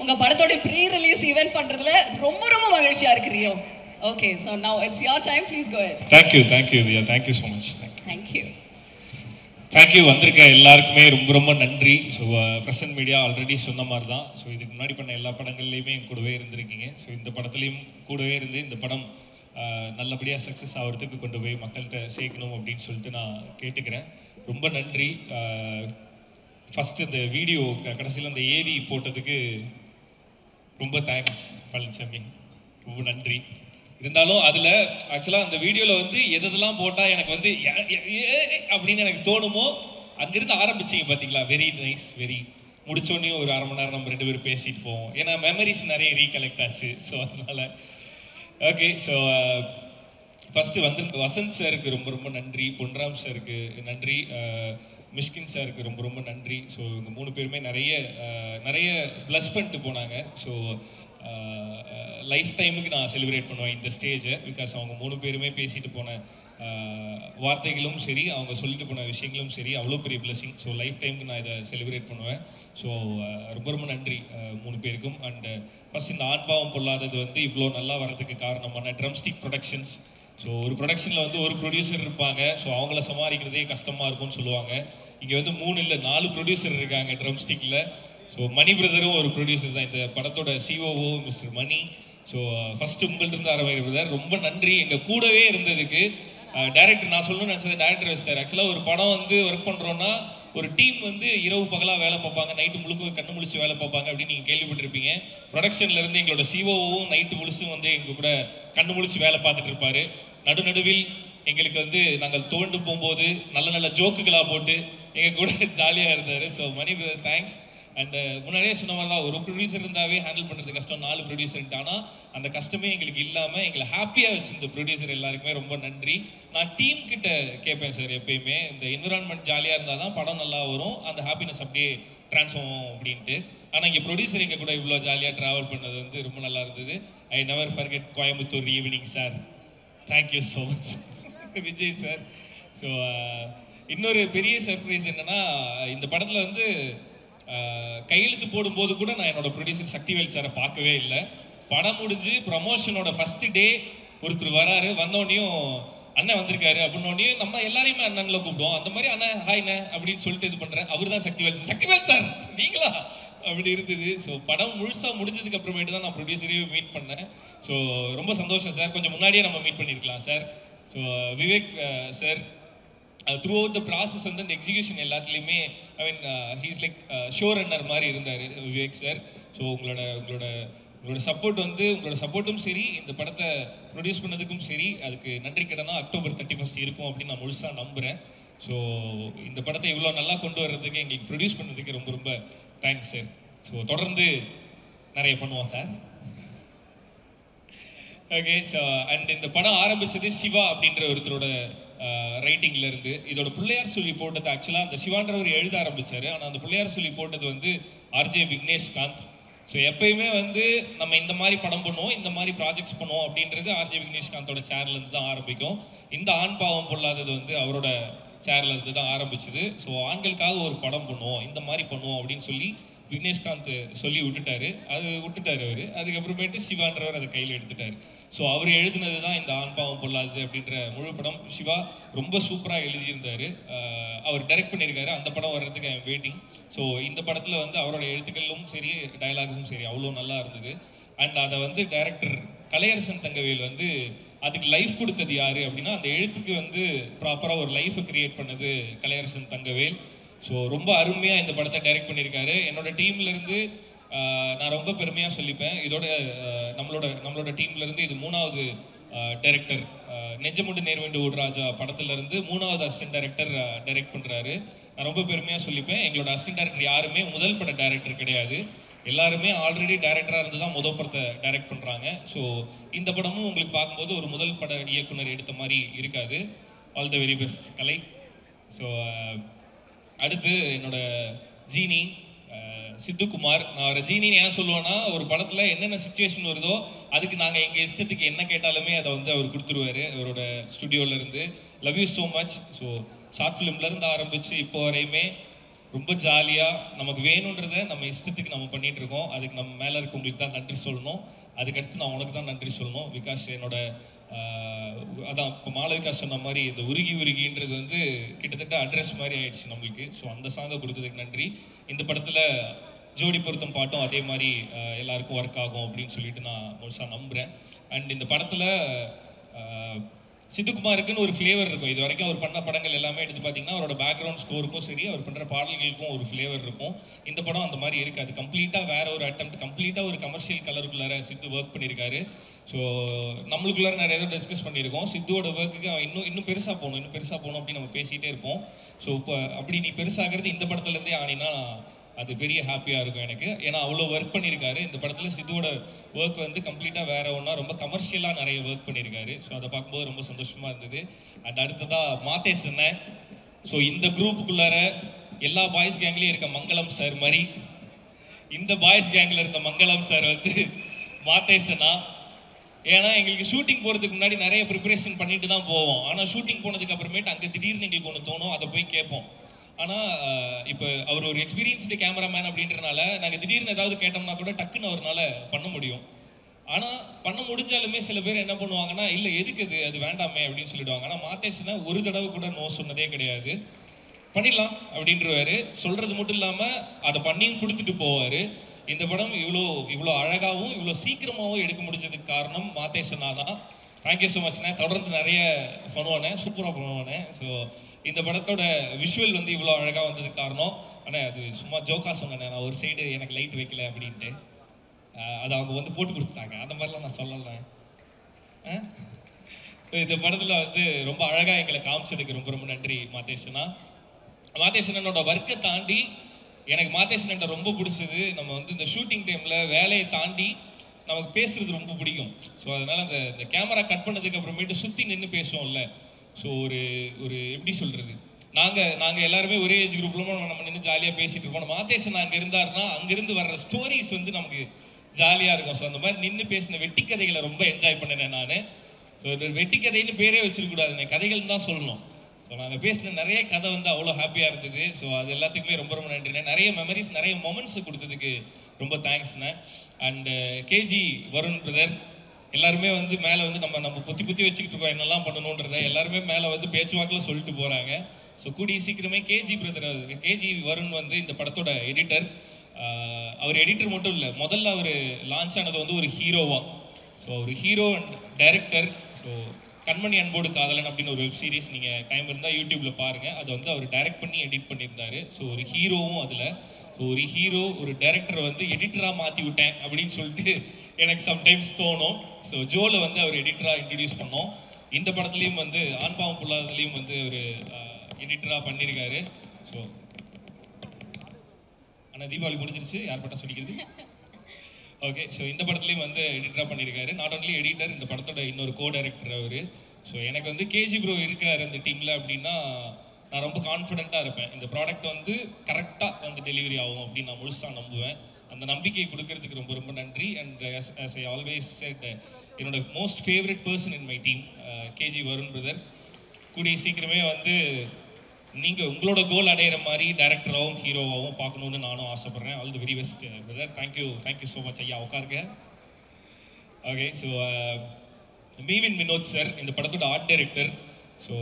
உங்க படத்தோட pre release event பண்றதுல ரொம்ப ரொம்ப மகிழ்ச்சியா இருக்கு Rio. Okay, so now it's your time, please go ahead. Thank you Diya, thank you so much. Thank you. வந்திருக்க எல்லாருக்குமே ரொம்ப ரொம்ப நன்றி. ஸோ பிரசன்ட் மீடியா ஆல்ரெடி சொன்ன மாதிரி தான். ஸோ இதுக்கு முன்னாடி பண்ண எல்லா படங்கள்லையுமே என் கூடவே இருந்திருக்கீங்க. ஸோ இந்த படத்துலையும் கூடவே இருந்து இந்த படம் நல்லபடியாக சக்ஸஸ் ஆகிறதுக்கு கொண்டு போய் மக்கள்கிட்ட சேர்க்கணும் அப்படின்னு சொல்லிட்டு நான் கேட்டுக்கிறேன். ரொம்ப நன்றி. ஃபஸ்ட்டு இந்த வீடியோ கடைசியில் அந்த ஏவி போட்டதுக்கு ரொம்ப தேங்க்ஸ் பழனிசாமி, ரொம்ப நன்றி. இருந்தாலும் அதில் ஆக்சுவலாக அந்த வீடியோவில் வந்து எதெல்லாம் போட்டால் எனக்கு வந்து அப்படின்னு எனக்கு தோணுமோ அங்கேருந்து ஆரம்பிச்சிங்க பார்த்தீங்களா. வெரி நைஸ், வெரி முடிச்சோடனே ஒரு அரை மணி நேரம் நம்ம 2 பேரும் பேசிட்டு போவோம். ஏன்னா மெமரிஸ் நிறைய ரீகலெக்ட் ஆச்சு. ஸோ அதனால் ஓகே. ஸோ ஃபஸ்ட்டு வந்து வசந்த் சாருக்கு ரொம்ப ரொம்ப நன்றி, பொன்ராம் சாருக்கு நன்றி, மிஷ்கின் சாருக்கு ரொம்ப ரொம்ப நன்றி. ஸோ இவங்க 3 பேருமே நிறைய ப்ளஸ் பண்ணிட்டு போனாங்க. ஸோ லைஃப் டைமுக்கு நான் செலிப்ரேட் பண்ணுவேன் இந்த ஸ்டேஜை. பிகாஸ் அவங்க 3 பேருமே பேசிட்டு போன வார்த்தைகளும் சரி, அவங்க சொல்லிட்டு போன விஷயங்களும் சரி, அவ்வளோ பெரிய பிளெஸிங். ஸோ லைஃப் டைமுக்கு நான் இதை செலிப்ரேட் பண்ணுவேன். ஸோ ரொம்ப ரொம்ப நன்றி 3 பேருக்கும். அண்டு ஃபஸ்ட் இந்த ஆண்பாவம் பொல்லாதது வந்து இவ்வளோ நல்லா வரதுக்கு காரணமான ட்ரம்ஸ்டிக் ப்ரொடக்ஷன்ஸ். ஸோ ஒரு ப்ரொடக்ஷனில் வந்து ஒரு ப்ரொடியூசர் இருப்பாங்க. ஸோ அவங்கள சமாளிக்கிறதே கஷ்டமாக இருக்கும்னு சொல்லுவாங்க. இங்கே வந்து 3 இல்லை 4 ப்ரொடியூசர் இருக்காங்க ட்ரம்ஸ்டிக்கில். ஸோ மணி பிரதரும் ஒரு ப்ரொடியூசர் தான், இந்த படத்தோட சிஓஓ மிஸ்டர் மணி. ஸோ ஃபஸ்ட்டு உங்கள்கிட்ட ஆரம்பிக்கிற பிரதர் ரொம்ப நன்றி எங்கள் கூடவே இருந்ததுக்கு. டேரக்டர் நான் சொல்லணும்னு நினச்சது டேரக்டர் வச்சிட்டார். ஆக்சுவலாக ஒரு படம் வந்து ஒர்க் பண்ணுறோன்னா ஒரு டீம் வந்து இரவு பகலாக வேலை பார்ப்பாங்க, நைட்டு முழுக்க கண்ணு முழிச்சு வேலை பார்ப்பாங்க அப்படின்னு நீங்கள் கேள்விப்பட்டிருப்பீங்க. ப்ரொடக்ஷன்லேருந்து எங்களோட சிஓஓவும் நைட்டு முழுசும் வந்து எங்கள் கூட கண்ணு முழிச்சு வேலை பார்த்துட்டு இருப்பார். நடுநடுவில் எங்களுக்கு வந்து நாங்கள் தோண்டு போகும்போது நல்ல நல்ல ஜோக்குகளாக போட்டு எங்கள் கூட ஜாலியாக இருந்தார். So Mani brother thanks. And முன்னாடியே சொன்ன மாதிரி தான், ஒரு ப்ரொடியூசர் இருந்தாவே ஹேண்டில் பண்ணுறது கஷ்டம், 4 ப்ரொடியூசர்ன்ட்டு. ஆனால் அந்த கஷ்டமே எங்களுக்கு இல்லாமல் எங்களை ஹாப்பியாக வச்சுருந்த ப்ரொடியூசர் எல்லாருக்குமே ரொம்ப நன்றி. நான் டீம் கிட்ட கேட்பேன் சார் எப்பயுமே, இந்த என்விரான்மெண்ட் ஜாலியாக இருந்தால் தான் படம் நல்லா வரும், அந்த ஹாப்பினஸ் அப்படியே ட்ரான்ஸ்ஃபார்ம் ஆகும் அப்படின்ட்டு. ஆனால் இங்கே ப்ரொடியூசர் எங்கள் கூட இவ்வளோ ஜாலியாக ட்ராவல் பண்ணது வந்து ரொம்ப நல்லா இருந்தது. I never forget Coimbatore evening sir. Thank you so much Vijay sir. So இன்னொரு பெரிய சர்ப்ரைஸ் என்னென்னா, இந்த படத்தில் வந்து கையெழுத்து போடும்போது கூட நான் என்னோட ப்ரொடியூசர் சக்திவேல் சாரை பார்க்கவே இல்லை. படம் முடிஞ்சு ப்ரமோஷனோட ஃபஸ்ட்டு டே ஒருத்தர் வராரு. வந்தோடனையும் அண்ணன் வந்திருக்காரு அப்படின்னோடனையும் நம்ம எல்லாரையுமே அண்ணனில் கூப்பிடுவோம். அந்த மாதிரி அண்ணன் ஹாய்ண்ணே அப்படின்னு சொல்லிட்டு இது பண்ணுறேன். அவர் தான் சக்திவேல் சார். சக்திவேல் சார் நீங்களா அப்படி இருந்தது. ஸோ படம் முழுசாக முடிஞ்சதுக்கு அப்புறமேட்டு தான் நான் ப்ரொடியூசரையும் மீட் பண்ணேன். ஸோ ரொம்ப சந்தோஷம் சார். கொஞ்சம் முன்னாடியே நம்ம மீட் பண்ணியிருக்கலாம் sir. So Vivek sir throughout the process வந்து அந்த எக்ஸிக்யூஷன் எல்லாத்துலேயுமே I mean he's like show runner மாதிரி இருந்தார் விவேக் சார். ஸோ உங்களோட சப்போர்ட் வந்து உங்களோட சப்போர்ட்டும் சரி, இந்த படத்தை ப்ரொடியூஸ் பண்ணதுக்கும் சரி, அதுக்கு நன்றி கடனா அக்டோபர் 31 இருக்கும் அப்படின்னு நான் முழுசாக நம்புகிறேன். ஸோ இந்த படத்தை இவ்வளோ நல்லா கொண்டு வர்றதுக்கு எங்களுக்கு ப்ரொடியூஸ் பண்ணதுக்கு ரொம்ப ரொம்ப தேங்க்ஸ் சார். ஸோ தொடர்ந்து நிறைய பண்ணுவோம் சார். ஓகே. ஸோ அண்ட் இந்த படம் ஆரம்பித்தது சிவா அப்படின்ற ஒருத்தரோட ரைட்டிங்கில் இருந்து. இதோட பிள்ளையார் சொல்லி போட்டது ஆக்சுவலாக அந்த சிவான்றவர் எழுத ஆரம்பித்தார். ஆனால் அந்த பிள்ளையார் சொல்லி போட்டது வந்து ஆர்ஜே விக்னேஷ்காந்த். ஸோ எப்பயுமே வந்து நம்ம இந்த மாதிரி படம் பண்ணுவோம், இந்த மாதிரி ப்ராஜெக்ட்ஸ் பண்ணுவோம் அப்படின்றது ஆர்ஜே விக்னேஷ்காந்தோட சேர்லேருந்து தான் ஆரம்பிக்கும். இந்த ஆண் பாவம் பொல்லாதது வந்து அவரோட சேர்ல இருந்து தான் ஆரம்பிச்சுது. ஸோ ஆண்களுக்காக ஒரு படம் பண்ணுவோம், இந்த மாதிரி பண்ணுவோம் அப்படின்னு சொல்லி விக்னேஷ்காந்த் சொல்லி விட்டுட்டாரு. அவர் அதுக்கப்புறமேட்டு சிவான்றவர் அதை கையில் எடுத்துட்டார். ஸோ அவர் எழுதினது தான் இந்த ஆண்பாவம் பொல்லாது அப்படின்ற முழு படம். சிவா ரொம்ப சூப்பராக எழுதியிருந்தார். அவர் டைரக்ட் பண்ணியிருக்காரு. அந்த படம் வர்றதுக்கு ஐ எம் வெயிட்டிங். ஸோ இந்த படத்தில் வந்து அவரோட எழுத்துக்களும் சரி, டைலாக்ஸும் சரி அவ்வளோ நல்லா இருந்தது. அண்ட் அதை வந்து டைரக்டர் கலையரசன் தங்கவேல் வந்து அதுக்கு லைஃப் கொடுத்தது யார் அப்படின்னா, அந்த எழுத்துக்கு வந்து ப்ராப்பராக ஒரு லைஃபை கிரியேட் பண்ணது கலையரசன் தங்கவேல். ஸோ ரொம்ப அருமையாக இந்த படத்தை டைரக்ட் பண்ணியிருக்காரு. என்னோடய டீம்லேருந்து நான் ரொம்ப பெருமையாக சொல்லிப்பேன். இதோட நம்மளோட டீம்லேருந்து இது 3வது டைரக்டர். நெஞ்சமுண்டு நேர்வேண்டு ஓடுராஜா படத்துலேருந்து 3வது அசிஸ்டன்ட் டைரக்டர் டைரக்ட் பண்ணுறாரு. நான் ரொம்ப பெருமையாக சொல்லிப்பேன். எங்களோட அசிஸ்டன்ட் டைரக்டர் யாருமே முதல் பட டைரக்டர் கிடையாது. எல்லாருமே ஆல்ரெடி டைரக்டராக இருந்து தான் முதல் படத்தை டைரக்ட் பண்ணுறாங்க. ஸோ இந்த படமும் உங்களுக்கு பார்க்கும்போது ஒரு முதல் பட இயக்குனர் எடுத்த மாதிரி இருக்காது. All the very best Kalai. So அடுத்து என்னோட ஜீனி சித்துக்குமார். நான் அவரை ஜீனின்னு ஏன் சொல்லுவேன்னா, ஒரு படத்தில் என்னென்ன சுச்சுவேஷன் வருதோ அதுக்கு நாங்கள் எங்கள் இஷ்டத்துக்கு என்ன கேட்டாலுமே அதை வந்து அவர் கொடுத்துருவார் அவரோட ஸ்டுடியோவிலேருந்து. Love you so much. So short ஃபிலிம்லேருந்து ஆரம்பித்து இப்போ வரையுமே ரொம்ப ஜாலியாக நமக்கு வேணுன்றதை நம்ம இஷ்டத்துக்கு நம்ம பண்ணிட்டு இருக்கோம். அதுக்கு நம்ம மேலே இருக்கவங்களுக்கு தான் நன்றி சொல்லணும். அதுக்கடுத்து நான் உனக்கு தான் நன்றி சொல்லணும். பிகாஸ் என்னோட அதான் இப்போ மாளவிகா சொன்ன மாதிரி இந்த உருகி உருகின்றது வந்து கிட்டத்தட்ட அட்ரஸ் மாதிரி ஆயிடுச்சு நம்மளுக்கு. ஸோ அந்த சாங்கை கொடுத்ததுக்கு நன்றி. இந்த படத்தில் ஜோடி பொருத்தம் பாட்டும் அதே மாதிரி எல்லாருக்கும் ஒர்க் ஆகும் அப்படின்னு சொல்லிட்டு நான் முழுசாக நம்புகிறேன். அண்ட் இந்த படத்தில் சித்துக்குமாருக்குன்னு ஒரு ஃப்ளேவர் இருக்கும். இது வரைக்கும் அவர் பண்ண படங்கள் எல்லாமே எடுத்து பார்த்தீங்கன்னா அவரோட பேக்ரவுண்ட் ஸ்கோருக்கும் சரி, அவர் பண்ணுற பாடல்களுக்கும் ஒரு ஃப்ளேவர் இருக்கும். இந்த படம் அந்த மாதிரி இருக்காது. கம்ப்ளீட்டாக வேற ஒரு அட்டெம்ப்ட், கம்ப்ளீட்டாக ஒரு கமர்ஷியல் கலருக்குள்ளார சித்து ஒர்க் பண்ணியிருக்காரு. ஸோ நம்மளுக்குள்ளார நிறைய ஏதோ டிஸ்கஸ் பண்ணியிருக்கோம். சித்துவோட ஒர்க்குக்கு அவன் இன்னும் பெருசாக போகணும் அப்படின்னு நம்ம பேசிகிட்டே இருப்போம். ஸோ இப்போ அப்படி நீ பெருசாகிறது இந்த படத்துலேருந்தே ஆனினா அது பெரிய ஹாப்பியாக இருக்கும் எனக்கு. ஏன்னா அவ்வளோ ஒர்க் பண்ணியிருக்காரு. இந்த படத்தில் சித்துவோட ஒர்க் வந்து கம்ப்ளீட்டாக வேற ஒன்றா ரொம்ப கமர்ஷியலாக நிறைய ஒர்க் பண்ணியிருக்காரு. ஸோ அதை பார்க்கும்போது ரொம்ப சந்தோஷமாக இருந்தது. அண்ட் அடுத்ததாக மாத்தேஷ் அண்ணன். ஸோ இந்த குரூப்புக்குள்ளார எல்லா பாய்ஸ் கேங்லேயும் இருக்க மங்களம் சார் மாதிரி இந்த பாய்ஸ் கேங்கில் இருந்த மங்களம் சார் வந்து மாத்தேஷ் அண்ணா. ஏன்னா எங்களுக்கு ஷூட்டிங் போகிறதுக்கு முன்னாடி நிறைய ப்ரிப்பரேஷன் பண்ணிட்டு தான் போவோம். ஆனால் ஷூட்டிங் போனதுக்கு அப்புறமேட்டு அங்கே திடீர்னு எங்களுக்கு ஒன்று தோணும், அதை போய் கேட்போம். ஆனால் இப்போ அவர் ஒரு எக்ஸ்பீரியன்ஸ்டு கேமராமேன் அப்படின்றனால நாங்கள் திடீர்னு ஏதாவது கேட்டோம்னா கூட டக்குன்னு அவரால் பண்ண முடியும். ஆனால் பண்ண முடிஞ்சாலுமே சில பேர் என்ன பண்ணுவாங்கன்னா, இல்லை எதுக்கு அது வேண்டாமே அப்படின்னு சொல்லிடுவாங்க. ஆனால் மாத்தேஷ்னா ஒரு தடவை கூட நோ சொன்னதே கிடையாது. பண்ணிடலாம் அப்படின்றவாரு. சொல்கிறது மட்டும் இல்லாமல் அதை பண்ணியும் கொடுத்துட்டு போவார். இந்த படம் இவ்வளோ அழகாகவும் இவ்வளோ சீக்கிரமாகவும் எடுக்க முடிஞ்சதுக்கு காரணம் மாத்தேஷனா தான். தேங்க்யூ ஸோ மச்ண்ணே. தொடர்ந்து நிறைய பண்ணுவானே, சூப்பராக பண்ணுவானே. ஸோ இந்த படத்தோட விஷுவல் வந்து இவ்வளோ அழகாக வந்ததுக்கு காரணம். ஆனால் அது சும்மா ஜோக்காக சொன்னேன், நான் ஒரு சைடு எனக்கு லைட் வைக்கல அப்படின்ட்டு. அதை அவங்க வந்து போட்டு கொடுத்துட்டாங்க. அந்த மாதிரிலாம் நான் சொல்லலை. இந்த படத்தில் வந்து ரொம்ப அழகாக எங்களை காமிச்சதுக்கு ரொம்ப ரொம்ப நன்றி மாத்தேஷனா. மாத்தேஷனோட ஒர்க்கை தாண்டி எனக்கு மாத்தேஷன்கிட்ட ரொம்ப பிடிச்சது, நம்ம வந்து இந்த ஷூட்டிங் டைமில் வேலையை தாண்டி நமக்கு பேசுறது ரொம்ப பிடிக்கும். ஸோ அதனால் இந்த கேமரா கட் பண்ணதுக்கு அப்புறமேட்டு சுற்றி நின்று பேசுவோம்ல. ஸோ ஒரு எப்படி சொல்கிறது, நாங்கள் எல்லாருமே ஒரே ஏஜ் குரூப்ல நம்ம நின்று ஜாலியாக பேசிகிட்டு இருப்போம். மாத்தேஷன் அங்கே இருந்தாருன்னா அங்கேருந்து வர்ற ஸ்டோரிஸ் வந்து நமக்கு ஜாலியாக இருக்கும். ஸோ அந்த மாதிரி நின்று பேசின வெட்டி கதைகளை ரொம்ப என்ஜாய் பண்ணினேன் நான். ஸோ வெட்டி கதைன்னு பேரே வச்சிருக்கக்கூடாதுங்க, கதைகள் தான் சொல்லணும். ஸோ நாங்கள் பேசின நிறைய கதை வந்து அவ்வளோ ஹாப்பியாக இருந்தது. ஸோ அது எல்லாத்துக்குமே ரொம்ப ரொம்ப நன்றிண்ணே. நிறைய மெமரிஸ், நிறைய மொமெண்ட்ஸ் கொடுத்ததுக்கு ரொம்ப தேங்க்ஸ்ண்ணே. அண்டு கேஜி வருண் பிரதர் எல்லாருமே வந்து மேலே வந்து நம்ம புத்தி வச்சுக்கிட்டு இருக்கோம் என்னெல்லாம் பண்ணணுன்றதை எல்லாருமே மேலே வந்து பேச்சுவாக்கில் சொல்லிட்டு போகிறாங்க. ஸோ கூடிய சீக்கிரமே கேஜி பிரதர், கேஜி வருண் வந்து இந்த படத்தோட எடிட்டர். அவர் எடிட்டர் மட்டும் இல்லை, முதல்ல அவர் லான்ச் ஆனது வந்து ஒரு ஹீரோவாக. ஸோ ஒரு ஹீரோ அண்ட் டைரக்டர். ஸோ கண்மணி அன்போடு காதலன் அப்படின்னு ஒரு வெப் சீரிஸ் நீங்கள் டைம் இருந்தால் யூடியூப்பில் பாருங்கள். அதை வந்து அவர் டைரக்ட் பண்ணி எடிட் பண்ணியிருந்தாரு. ஸோ ஒரு ஹீரோவும் அதில். ஸோ ஒரு ஹீரோ ஒரு டைரக்டரை வந்து எடிட்டராக மாற்றி விட்டேன் அப்படின்னு சொல்லிட்டு எனக்கு சம்டைம்ஸ் தோணும். ஸோ ஜோவில் வந்து அவர் எடிட்டராக இன்ட்ரடியூஸ் பண்ணோம். இந்த படத்துலேயும் வந்து ஆண்பாவம் புல்லாததுலேயும் வந்து ஒரு எடிட்டராக பண்ணியிருக்காரு. ஸோ ஆனால் தீபாவளி முடிஞ்சிருச்சு, யார் பட்டம் சொல்லிக்கிறது. ஓகே, ஸோ இந்த படத்துலேயும் வந்து எடிட்டராக பண்ணியிருக்காரு. நாட் ஒன்லி எடிட்டர், இந்த படத்தோட இன்னொரு கோ டைரக்டர் அவர். ஸோ எனக்கு வந்து கேஜி ப்ரோ இருக்கார் அந்த டீமில் அப்படின்னா நான் ரொம்ப கான்ஃபிடென்ட்டாக இருப்பேன். இந்த ப்ராடக்ட் வந்து கரெக்டாக வந்து டெலிவரி ஆகும் அப்படின்னு நான் முழுசாக நம்புவேன். அந்த நம்பிக்கை கொடுக்கறதுக்கு ரொம்ப ரொம்ப நன்றி. And as I always said, என்னோட most favourite person in my team KG Varun brother. கூடிய சீக்கிரமே வந்து நீங்கள் உங்களோட கோல் அடையிற மாதிரி டைரக்டராகவும் ஹீரோவாகவும் பார்க்கணுன்னு நானும் ஆசைப்பட்றேன். All the very best brother. Thank you so much ஐயா. உட்காருங்க. ஓகே, ஸோ மீவின் வினோத் சார் இந்த படத்தோட ஆர்ட் டைரக்டர். ஸோ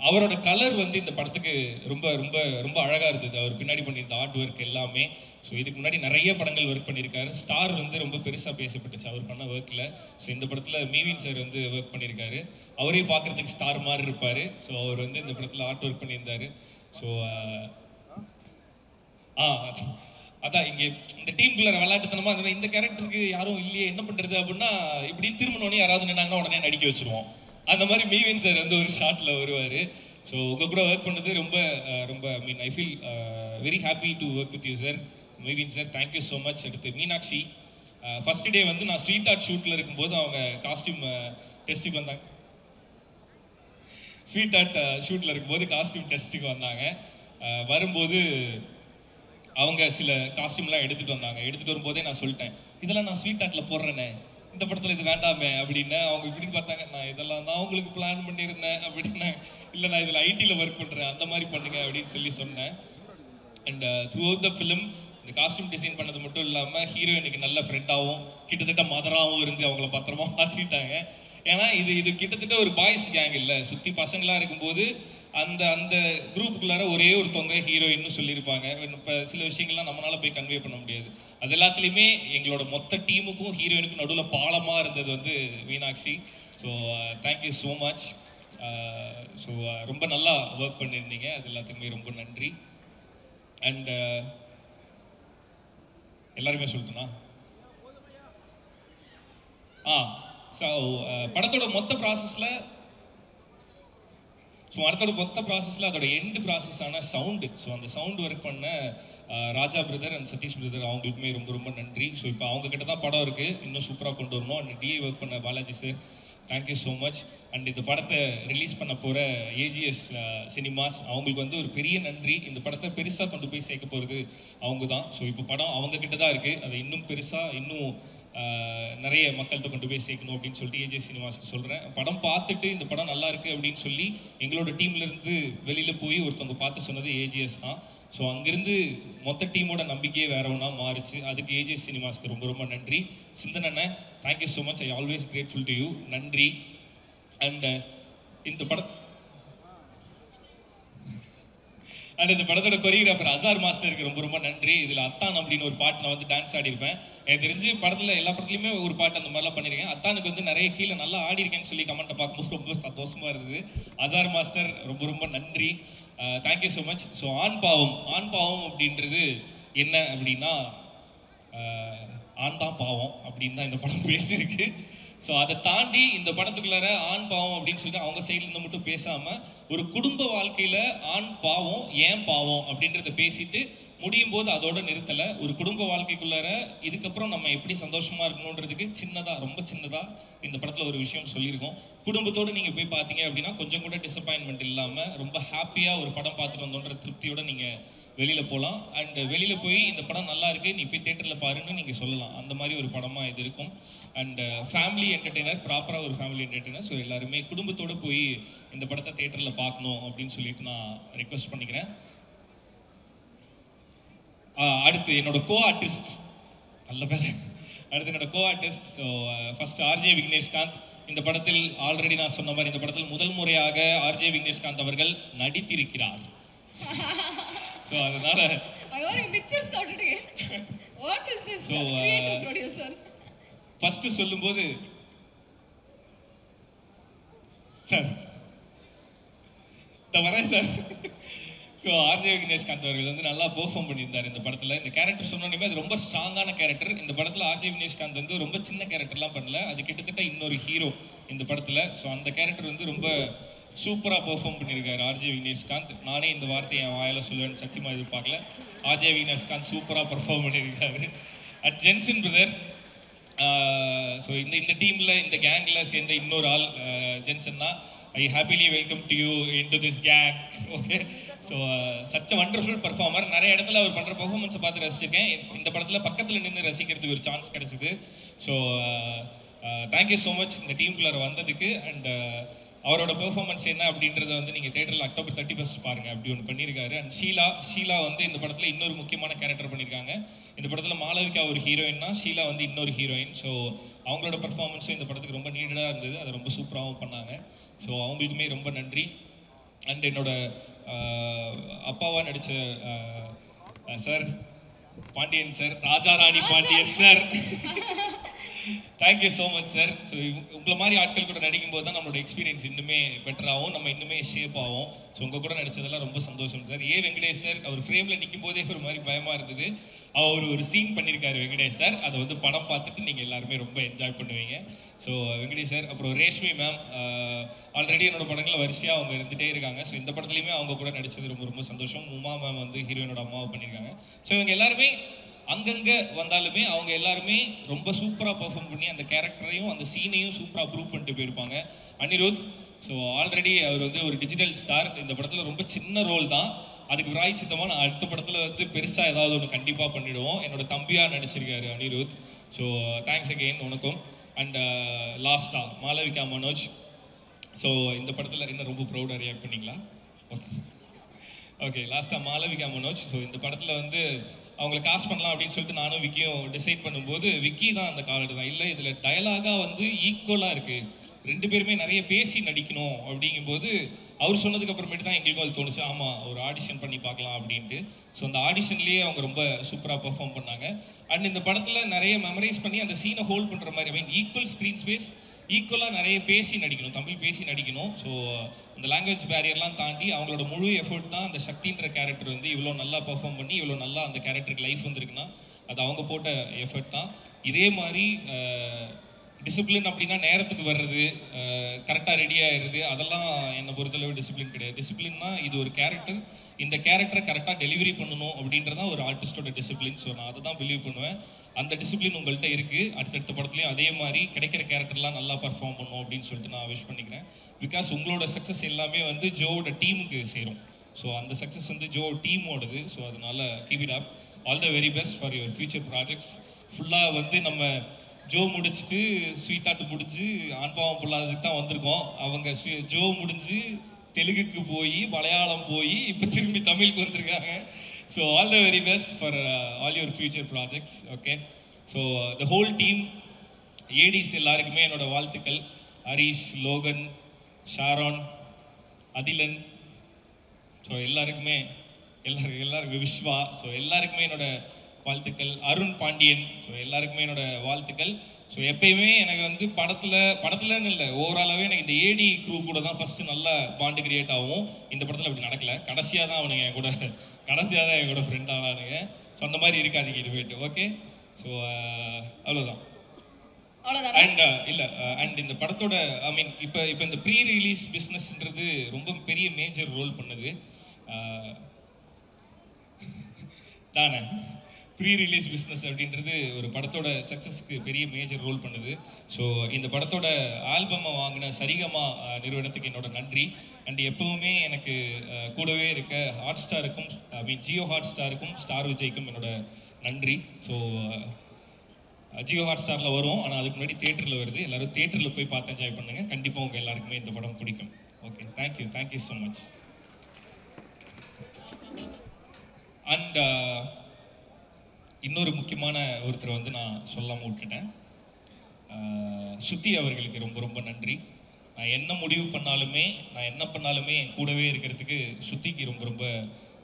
அவரோட கலர் வந்து இந்த படத்துக்கு ரொம்ப ரொம்ப ரொம்ப அழகாக இருந்தது. அவர் பின்னாடி பண்ணியிருந்த ஆர்ட் ஒர்க் எல்லாமே. ஸோ இதுக்கு முன்னாடி நிறைய படங்கள் ஒர்க் பண்ணியிருக்காரு. ஸ்டார் வந்து ரொம்ப பெருசாக பேசப்பட்டுச்சு அவர் பண்ண ஒர்க்கில். ஸோ இந்த படத்தில் மீவின் சார் வந்து ஒர்க் பண்ணியிருக்காரு. அவரே பார்க்குறதுக்கு ஸ்டார் மாதிரி இருப்பார். ஸோ அவர் வந்து இந்த படத்தில் ஆர்ட் ஒர்க் பண்ணியிருந்தார். ஸோ அதான் இங்கே இந்த டீமுக்குள்ள விளையாட்டுத்தனமாக இருந்தது. இந்த கேரக்டருக்கு யாரும் இல்லையே என்ன பண்ணுறது அப்படின்னா இப்படி திரும்பினோடனே யாராவது நின்னாங்கன்னா உடனே நடிக்க வச்சுருவோம். அந்த மாதிரி மீவின் சார் வந்து ஒரு ஷாட்டில் வருவார். ஸோ உங்கள் கூட ஒர்க் பண்ணது ரொம்ப ரொம்ப I feel very happy to work with you sir. மீவின் சார் தேங்க்யூ ஸோ மச். அடுத்து மீனாட்சி, ஃபர்ஸ்ட் டே வந்து நான் ஸ்வீட் ஆர்ட் ஷூட்டில் இருக்கும்போது அவங்க காஸ்டியூம் டெஸ்ட்டுக்கு வந்தாங்க. ஸ்வீட் ஆர்ட் ஷூட்டில் இருக்கும்போது காஸ்டியூம் டெஸ்ட்டுக்கு வந்தாங்க. வரும்போது அவங்க சில காஸ்டியூம்லாம் எடுத்துகிட்டு வந்தாங்க. எடுத்துகிட்டு வரும்போதே நான் சொல்லிட்டேன், இதெல்லாம் நான் ஸ்வீட் ஆர்ட்டில் போடுறேனே, இந்த படத்தில் இது வேண்டாமே அப்படின்னு. அவங்க இப்படின்னு பார்த்தாங்க, நான் இதெல்லாம் தான் உங்களுக்கு பிளான் பண்ணியிருந்தேன் அப்படின்னா, இல்லை நான் இதில் ஐடியில் ஒர்க் பண்ணுறேன், அந்த மாதிரி பண்ணுங்க அப்படின்னு சொல்லி சொன்னேன். And through out the film இந்த காஸ்டியூம் டிசைன் பண்ணது மட்டும் இல்லாமல் ஹீரோயினுக்கு நல்ல ஃப்ரெண்டாகவும் கிட்டத்தட்ட மதராகவும் இருந்து அவங்கள பத்திரமா பார்த்துக்கிட்டாங்க. ஏன்னா இது கிட்டத்தட்ட ஒரு பாய்ஸ் கேங் இல்லை, சுற்றி பசங்களாக இருக்கும்போது அந்த அந்த குரூப்புக்குள்ளார ஒரே ஒருத்தவங்க ஹீரோயின்னு சொல்லியிருப்பாங்க. இப்போ சில விஷயங்கள்லாம் நம்மளால் போய் கன்வே பண்ண முடியாது. அது எல்லாத்துலேயுமே எங்களோட மொத்த டீமுக்கும் ஹீரோயினுக்கும் நடுவில் பாலமாக இருந்தது வந்து Meenakshi. So thank you so much. So ரொம்ப நல்லா ஒர்க் பண்ணியிருந்தீங்க, அது எல்லாத்துக்குமே ரொம்ப நன்றி. அண்ட் எல்லாருமே சொல்லிட்டுனா ஸோ படத்தோட மொத்த ப்ராசஸில் அதோட எண்டு ப்ராசஸான சவுண்டு, ஸோ அந்த சவுண்ட் ஒர்க் பண்ண ராஜா பிரதர் அண்ட் சதீஷ் பிரதர் அவங்களுக்குமே ரொம்ப ரொம்ப நன்றி. ஸோ இப்போ அவங்க கிட்ட தான் படம் இருக்குது, இன்னும் சூப்பராக கொண்டு வரணும். அண்ட் டிஏ ஒர்க் பண்ண Balaji sir, thank you so much. And இந்த படத்தை ரிலீஸ் பண்ண போகிற ஏஜிஎஸ் சினிமாஸ் அவங்களுக்கு வந்து ஒரு பெரிய நன்றி. இந்த படத்தை பெருசாக கொண்டு போய் சேர்க்க போகிறது அவங்க தான். ஸோ இப்போ படம் அவங்க கிட்ட தான் இருக்குது, அதை இன்னும் பெருசாக இன்னும் நிறைய மக்கள்கிட்ட கொண்டு போய் சேர்க்கணும் அப்படின்னு சொல்லிட்டு ஏஜிஎஸ் சினிமாஸ்க்கு சொல்கிறேன். படம் பார்த்துட்டு இந்த படம் நல்லா இருக்குது அப்படின்னு சொல்லி எங்களோட டீம்லேருந்து வெளியில் போய் ஒருத்தவங்க பார்த்து சொன்னது ஏஜிஎஸ் தான். ஸோ அங்கேருந்து மொத்த டீமோட நம்பிக்கையே வேற ஒன்றா மாறிச்சு. அதுக்கு ஏஜிஎஸ் சினிமாஸ்க்கு ரொம்ப ரொம்ப நன்றி. சிந்தனை, thank you so much, I always grateful to you, நன்றி. அண்ட் இந்த படத்தோட கொரியோகிராஃபர் அசார் மாஸ்டருக்கு ரொம்ப ரொம்ப நன்றி. இதில் அத்தான் அப்படின்னு ஒரு பாட்டு நான் வந்து டான்ஸ் ஆடிருப்பேன். எனக்கு தெரிஞ்சு படத்தில் எல்லா படத்துலையுமே ஒரு பாட்டு அந்த மாதிரிலாம் பண்ணியிருக்கேன். அத்தானுக்கு வந்து நிறைய கீழே நல்லா ஆடி இருக்கேன்னு சொல்லி கமெண்ட்டை பார்க்கும்போது ரொம்ப சந்தோஷமாக இருந்தது. அசார் மாஸ்டர் ரொம்ப ரொம்ப நன்றி, தேங்க்யூ ஸோ மச். ஸோ ஆண் பாவம் அப்படின்றது என்ன அப்படின்னா, ஆண் தான் பாவம் அப்படின்னு தான் இந்த படம் பேசியிருக்கு. ஸோ அதை தாண்டி இந்த படத்துக்குள்ளார ஆண் பாவம் அப்படின்னு சொல்லிட்டு அவங்க சைட்லேருந்து மட்டும் பேசாமல் ஒரு குடும்ப வாழ்க்கையில் ஆண் பாவம் ஏன் பாவம் அப்படின்றத பேசிட்டு முடியும் போது அதோட நிறுத்தலை. ஒரு குடும்ப வாழ்க்கைக்குள்ளார இதுக்கப்புறம் நம்ம எப்படி சந்தோஷமாக இருக்கணுன்றதுக்கு ரொம்ப சின்னதாக இந்த படத்தில் ஒரு விஷயம் சொல்லியிருக்கோம். குடும்பத்தோடு நீங்கள் போய் பார்த்தீங்க அப்படின்னா கொஞ்சம் கூட டிசப்பாயின்மெண்ட் இல்லாமல் ரொம்ப ஹாப்பியாக ஒரு படம் பார்த்துட்டு வந்தோன்ற திருப்தியோடு நீங்கள் வெளியில் போகலாம். அண்ட் வெளியில் போய் இந்த படம் நல்லா இருக்குது, நீ போய் தேட்டரில் பாருன்னு நீங்கள் சொல்லலாம். அந்த மாதிரி ஒரு படமாக இது இருக்கும். அண்ட் ஃபேமிலி என்டர்டெய்னர், ப்ராப்பராக ஒரு ஃபேமிலி என்டர்டெய்னர். ஸோ எல்லாருமே குடும்பத்தோடு போய் இந்த படத்தை தேட்டரில் பார்க்கணும் அப்படின்னு சொல்லிட்டு நான் ரெக்வஸ்ட் பண்ணிக்கிறேன். அடுத்து என்னோட கோ ஆர்டிஸ்ட், நல்ல பேர். அடுத்து என்னோட co artist. So first RJ Vigneshkanth. இந்த படத்தில் ஆல்ரெடி நான் சொன்ன மாதிரி இந்த படத்தில் முதல் முறையாக ஆர்ஜே விக்னேஷ்காந்த் அவர்கள் நடித்திருக்கிறார். ஸோ அதனால ஃபர்ஸ்ட் சொல்லும்போது சார் வரேன் சார். ஸோ ஆர்ஜே விக்னேஷ்காந்த் அவர்கள் வந்து நல்லா பெர்ஃபார்ம் பண்ணியிருந்தார் இந்த படத்தில். இந்த கேரக்டர் சொன்னோன்னே அது ரொம்ப ஸ்ட்ராங்கான கேரக்டர். இந்த படத்தில் ஆர்ஜே விக்னேஷ்காந்த் வந்து ரொம்ப சின்ன கேரக்டர்லாம் பண்ணல, அது கிட்டத்தட்ட இன்னொரு ஹீரோ இந்த படத்தில். ஸோ அந்த கேரக்டர் வந்து ரொம்ப சூப்பராக பெர்ஃபார்ம் பண்ணியிருக்காரு ஆர்ஜே விக்னேஷ்காந்த். நானே இந்த வார்த்தையை என் வாயில் சொல்லுவேன்னு சத்தியமாக எதிர்பார்க்கல. ஆர்ஜே விக்னேஷ்காந்த் சூப்பராக பெர்ஃபார்ம் பண்ணியிருக்காரு. At Jensen brother. ஸோ இந்த டீமில் இந்த கேங்கில் சேர்ந்த இன்னொரு ஆள் ஜென்சன் தான். I happily welcome to you into this gang. Okay, so such a wonderful performer. நிறைய இடத்துல அவர் பண்ணுற பர்ஃபார்மன்ஸை பார்த்து ரசிச்சிருக்கேன். இந்த படத்தில் பக்கத்தில் நின்று ரசிக்கிறதுக்கு ஒரு சான்ஸ் கிடச்சிது. ஸோ தேங்க்யூ ஸோ மச் இந்த டீமுக்குள்ளார வந்ததுக்கு. அண்ட் அவரோட பெர்ஃபார்மன்ஸ் என்ன அப்படின்றத வந்து நீங்கள் தேட்டரில் October 31 பாருங்கள், அப்படி ஒன்று பண்ணியிருக்காரு. அண்ட் ஷீலா வந்து இந்த படத்தில் இன்னொரு முக்கியமான கேரக்டர் பண்ணியிருக்காங்க. இந்த படத்தில் மாளவிகா ஒரு ஹீரோயின்னா, ஷீலா வந்து இன்னொரு ஹீரோயின். ஸோ அவங்களோட பெர்ஃபார்மன்ஸும் இந்த படத்துக்கு ரொம்ப நீடடாக இருந்தது, அதை ரொம்ப சூப்பராகவும் பண்ணாங்க. ஸோ அவங்களுக்குமே ரொம்ப நன்றி. அண்ட் என்னோட அப்பாவாக நடித்த sir Pandian sir, Raja Rani Pandian sir, thank you so much sir. So உங்களை மாதிரி ஆட்கள் கூட நடிக்கும் போது தான் நம்மளோட எக்ஸ்பீரியன்ஸ் இன்னுமே பெட்டராகவும் நம்ம இன்னுமே ஷேப் ஆகும். ஸோ உங்கள் கூட நடித்ததெல்லாம் ரொம்ப சந்தோஷம் சார். வெங்கடேஷ் சார் அவர் ஃப்ரேமில் நிற்கும் போதே ஒரு மாதிரி பயமாக இருந்தது. அவர் ஒரு சீன் பண்ணியிருக்காரு வெங்கடேஷ் சார், அதை வந்து படம் பார்த்துட்டு நீங்கள் எல்லாருமே ரொம்ப என்ஜாய் பண்ணுவீங்க. ஸோ வெங்கடேஷ் சார், அப்புறம் ரேஷ்மி மேம் ஆல்ரெடி என்னோட படங்களில் வரிசையாக அவங்க இருந்துகிட்டே இருக்காங்க. ஸோ இந்த படத்துலையுமே அவங்க கூட நடித்தது ரொம்ப ரொம்ப சந்தோஷம். உமா மேம் வந்து ஹீரோயினோட அம்மாவை பண்ணியிருக்காங்க. ஸோ இவங்க எல்லாருமே அங்கங்கே வந்தாலுமே அவங்க எல்லாருமே ரொம்ப சூப்பராக பெர்ஃபார்ம் பண்ணி அந்த கேரக்டரையும் அந்த சீனையும் சூப்பராக ப்ரூவ் பண்ணிட்டு போயிருப்பாங்க. அனிருத், ஸோ ஆல்ரெடி அவர் வந்து ஒரு டிஜிட்டல் ஸ்டார். இந்த படத்தில் ரொம்ப சின்ன ரோல் தான், அதுக்கு பிராய்ச்சித்தமாக நான் அடுத்த படத்தில் வந்து பெருசாக ஏதாவது ஒன்று கண்டிப்பாக பண்ணிவிடுவோம். என்னோட தம்பியாக நடிச்சிருக்காரு அனிருத். ஸோ தேங்க்ஸ் அகெயின் உனக்கும். அண்ட் லாஸ்ட்டாக மாளவிகா மனோஜ். ஸோ இந்த படத்தில் என்ன ரொம்ப ப்ரௌடாக ரியாக்ட் பண்ணிங்களா? ஓகே, ஓகே, லாஸ்ட்டாக மாளவிகா மனோஜ். ஸோ இந்த படத்தில் வந்து அவங்களை காஸ்ட் பண்ணலாம் அப்படின்னு சொல்லிட்டு நானும் விக்கியும் டிசைட் பண்ணும்போது விக்கி தான் அந்த கால் எடுத்தான். இல்லை இதில் டயலாகாக வந்து ஈக்குவலாக இருக்குது, ரெண்டு பேருமே நிறைய பேசி நடிக்கணும் அப்படிங்கும்போது அவர் சொன்னதுக்கு அப்புறமேட்டு தான் எங்களுக்கும் அது தோணுச்சு, ஆமாம் ஒரு ஆடிஷன் பண்ணி பார்க்கலாம் அப்படின்ட்டு. ஸோ அந்த ஆடிஷன்லேயே அவங்க ரொம்ப சூப்பராக பெர்ஃபார்ம் பண்ணாங்க. அண்ட் இந்த படத்தில் நிறைய மெமரைஸ் பண்ணி அந்த சீனை ஹோல்ட் பண்ணுற மாதிரி, ஐ மீன் ஈக்குவல் ஸ்க்ரீன் ஸ்பேஸ், ஈக்குவலாக நிறைய பேசி நடிக்கணும், தமிழ் பேசி நடிக்கணும். ஸோ அந்த லாங்குவேஜ் பேரியர்லாம் தாண்டி அவங்களோட முழு எஃபர்ட் தான் அந்த சக்தின்ற கேரக்டர் வந்து இவ்வளோ நல்லா பெர்ஃபார்ம் பண்ணி இவ்வளோ நல்லா அந்த கேரக்டருக்கு லைஃப் வந்துருக்குன்னா அது அவங்க போட்ட எஃபர்ட் தான். இதே மாதிரி டிசிப்ளின் அப்படின்னா நேரத்துக்கு வர்றது, கரெக்டாக ரெடி ஆகிடுறது, அதெல்லாம் என்னை பொறுத்தளவு டிசிப்ளின் கிடையாது. டிசிப்ளின்னா இது ஒரு கேரக்டர், இந்த கேரக்டரை கரெக்டாக டெலிவரி பண்ணணும் அப்படின்றதான் ஒரு ஆர்டிஸ்டோட டிசிப்ளின். ஸோ நான் அதை தான் பிலீவ் பண்ணுவேன். அந்த டிசிப்ளின் உங்கள்கிட்ட இருக்குது. அடுத்தடுத்த படத்துலையும் அதே மாதிரி கிடைக்கிற கேரக்டர்லாம் நல்லா பர்ஃபார்ம் பண்ணணும் அப்படின்னு சொல்லிட்டு நான் விஷ் பண்ணிக்கிறேன். பிகாஸ் உங்களோட சக்ஸஸ் எல்லாமே வந்து ஜோவோட டீமுக்கு சேரும். ஸோ அந்த சக்ஸஸ் வந்து ஜோ டீமோடது. ஸோ அதனால keep it up. All the very best for your future projects. ஃபுல்லாக வந்து நம்ம ஜோ முடிச்சுட்டு ஸ்வீட்டாட்டு முடிஞ்சு ஆண்பாவம் பொல்லாததுக்கு தான் வந்திருக்கோம். அவங்க ஜோ முடிஞ்சு தெலுங்குக்கு போய் மலையாளம் போய் இப்போ திரும்பி தமிழுக்கு வந்திருக்காங்க. So all the very best for all your future projects. Okay, so the whole team, ADs எல்லாருக்குமே என்னோட வாழ்த்துக்கள். ஹரிஷ், லோகன், ஷாரோன், அதிலன், ஸோ எல்லாருக்குமே எல்லாருக்கும் விஸ்வா, ஸோ எல்லாருக்குமே என்னோட வாழ்த்துக்கள். அருண் பாண்டியன், ஸோ எல்லாருக்குமே என்னோட வாழ்த்துக்கள். ஸோ எப்பயுமே எனக்கு வந்து படத்துலன்னு இல்லை, ஓவராலாகவே எனக்கு இந்த ஏடி க்ரூ கூட தான் ஃபஸ்ட்டு நல்லா பாண்டு கிரியேட் ஆகும். இந்த படத்தில் அப்படி நடக்கலை. கடைசியாக தான் அவனுங்க என் கூட ஃப்ரெண்ட் ஆனானுங்க. ஸோ அந்த மாதிரி இருக்காதிங்க இனிமேட்டு. ஓகே, ஸோ அவ்வளோதான். அண்ட் இல்லை அண்ட் இந்த படத்தோட ஐ மீன் இப்போ இந்த ப்ரீ ரிலீஸ் பிஸ்னஸ்ன்றது ரொம்ப பெரிய மேஜர் ரோல் பண்ணுது தானே. ப்ரீ ரிலீஸ் பிஸ்னஸ் அப்படின்றது ஒரு படத்தோட சக்ஸஸ்க்கு பெரிய மேஜர் ரோல் பண்ணுது. ஸோ இந்த படத்தோட ஆல்பமை வாங்கின சரிகமா நிறுவனத்துக்கு என்னோட நன்றி. அண்ட் எப்பவுமே எனக்கு கூடவே இருக்க ஹாட் ஸ்டாருக்கும், ஐ மீன் ஜியோ ஹாட் ஸ்டாருக்கும், ஸ்டார் விஜய்க்கும் என்னோட நன்றி. ஸோ ஜியோ ஹாட் ஸ்டாரில் வரும், ஆனால் அதுக்கு முன்னாடி தேட்டரில் வருது. எல்லோரும் தேட்டரில் போய் பார்த்து என்ஜாய் பண்ணுங்கள். கண்டிப்பாக உங்கள் எல்லாருக்குமே இந்த படம் பிடிக்கும். Okay, thank you so much. And இன்னொரு முக்கியமான ஒருத்தரை வந்து நான் சொல்லாமல் விட்டுட்டேன். சுத்தி அவர்களுக்கு ரொம்ப ரொம்ப நன்றி. நான் என்ன முடிவு பண்ணாலுமே, நான் என்ன பண்ணாலுமே என் கூடவே இருக்கிறதுக்கு சுத்திக்கு ரொம்ப ரொம்ப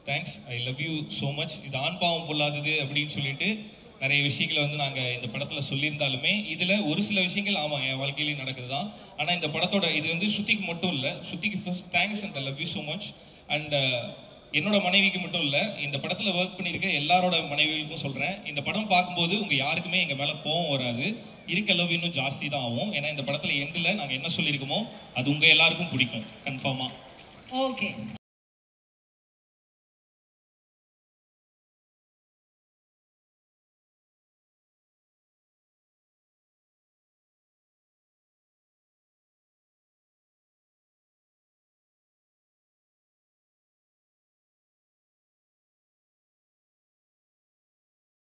thanks. I love you so much. இது ஆண்பாவம் பொல்லாதது அப்படின்னு சொல்லிட்டு நிறைய விஷயங்களை வந்து நாங்கள் இந்த படத்தில் சொல்லியிருந்தாலுமே இதில் ஒரு சில விஷயங்கள் ஆமாம் என் வாழ்க்கையிலேயும் நடக்குது தான். ஆனால் இந்த படத்தோட இது வந்து சுத்திக்கு மட்டும் இல்லை, சுத்திக்கு first thanks and I love you so much. And என்னோட மனைவிக்கு மட்டும் இல்லை, இந்த படத்தில் ஒர்க் பண்ணியிருக்க எல்லாரோட மனைவிகளுக்கும் சொல்கிறேன், இந்த படம் பார்க்கும்போது உங்கள் யாருக்குமே எங்கள் மேலே கோவம் வராது, இருக்க லவ் இன்னும் ஜாஸ்தி தான் ஆகும். ஏன்னா இந்த படத்தில் எண்டில் நாங்கள் என்ன சொல்லியிருக்கோமோ அது உங்கள் எல்லாருக்கும் பிடிக்கும் கன்ஃபார்மாக. ஓகே.